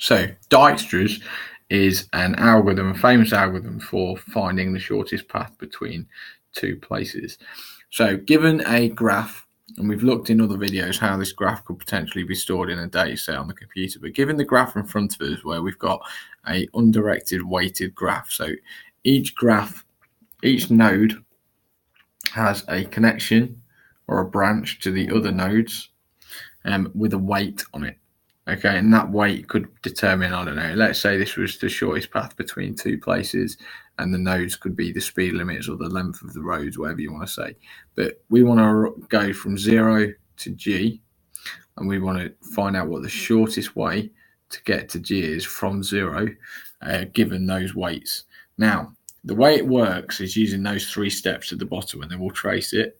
So Dijkstras is an algorithm, a famous algorithm for finding the shortest path between two places. So given a graph, and we've looked in other videos how this graph could potentially be stored in a data set on the computer, but given the graph in front of us where we've got a undirected weighted graph, so each node has a connection or a branch to the other nodes with a weight on it. Okay, and that weight could determine, I don't know, let's say this was the shortest path between two places, and the nodes could be the speed limits or the length of the roads, whatever you want to say. But we want to go from 0 to G, and we want to find out what the shortest way to get to G is from 0, given those weights. Now, the way it works is using those 3 steps at the bottom, and then we'll trace it.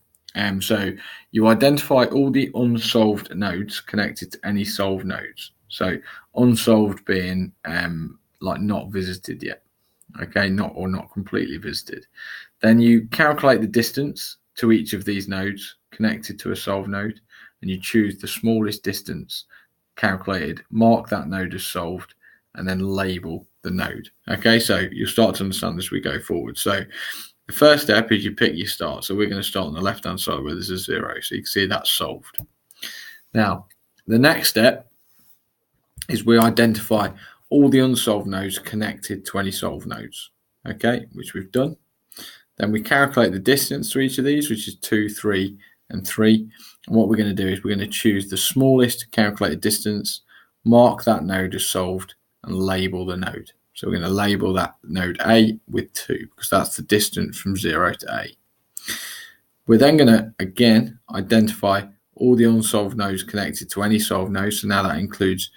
So you identify all the unsolved nodes connected to any solved nodes. So unsolved being like not visited yet, okay, not completely visited. Then you calculate the distance to each of these nodes connected to a solved node, and you choose the smallest distance calculated, mark that node as solved, and then label the node. Okay, so you'll start to understand as we go forward. So the first step is you pick your start. So we're going to start on the left-hand side where there's a 0. So you can see that's solved. Now, the next step is we identify all the unsolved nodes connected to any solved nodes, okay, which we've done. Then we calculate the distance to each of these, which is 2, 3, and 3. And what we're going to do is we're going to choose the smallest calculated distance, mark that node as solved, and label the node. So we're going to label that node A with 2 because that's the distance from 0 to A. We're then going to, again, identify all the unsolved nodes connected to any solved node. So now that includes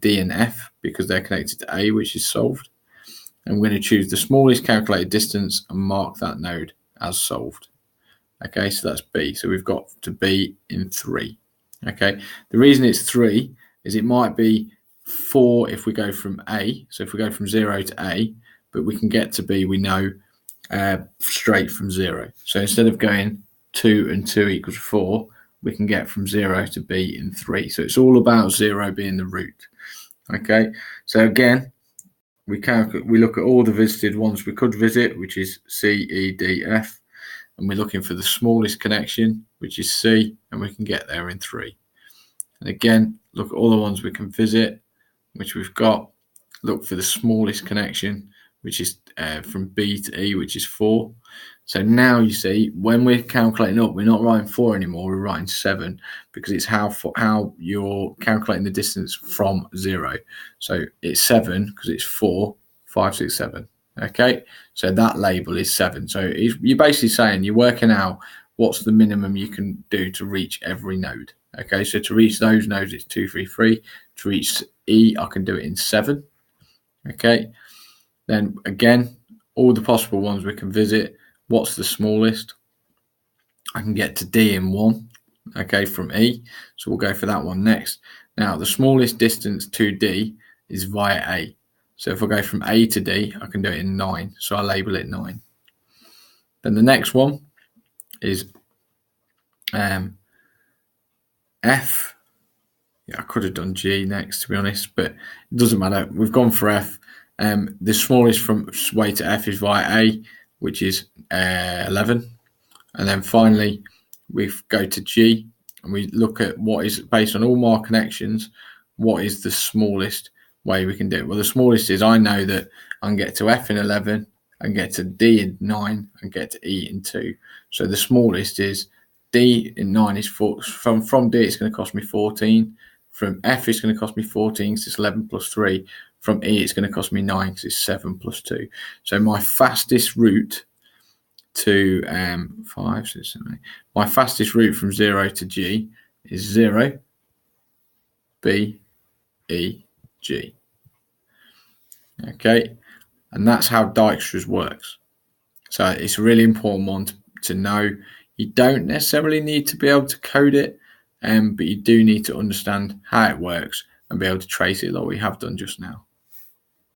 D and F because they're connected to A, which is solved. And we're going to choose the smallest calculated distance and mark that node as solved. Okay, so that's B. So we've got to B in 3. Okay, the reason it's 3 is it might be 4 if we go from A. So if we go from 0 to A, but we can get to B, we know, straight from 0. So instead of going 2 and 2 equals 4, we can get from 0 to B in 3. So it's all about 0 being the root. Okay, so again, we look at all the visited ones we could visit, which is C, E, D, F, and we're looking for the smallest connection, which is C, and we can get there in 3. And again, look at all the ones we can visit, which we've got. Look for the smallest connection, which is from B to E, which is 4. So now you see, when we're calculating up, we're not writing 4 anymore, we're writing 7 because it's how you're calculating the distance from 0. So it's 7 because it's 4, 5, 6, 7. Okay, so that label is 7. So you're basically saying you're working out what's the minimum you can do to reach every node. Okay, so to reach those nodes, it's 2, 3, 3. To reach E, I can do it in 7. Okay, then again, all the possible ones we can visit. What's the smallest? I can get to D in 1, okay, from E. So we'll go for that one next. Now, the smallest distance to D is via A. So if I go from A to D, I can do it in 9. So I label it 9. Then the next one is F. Yeah, I could have done G next, to be honest, but it doesn't matter. We've gone for F. The smallest from way to F is via A, which is 11. And then finally, we go to G, and we look at what is, based on all my connections, what is the smallest way we can do it. Well, the smallest is I know that I can get to F in 11, and get to D in 9, and get to E in 2. So the smallest is D in 9 is 4. From D, it's going to cost me 14. From F, it's going to cost me 14 because it's 11 plus 3. From E, it's going to cost me 9 because it's 7 plus 2. So my fastest route to 5, 6, 7, 8. My fastest route from 0 to G is 0, B, E, G. Okay, and that's how Dijkstras works. So it's a really important one to know. You don't necessarily need to be able to code it, but you do need to understand how it works and be able to trace it like we have done just now.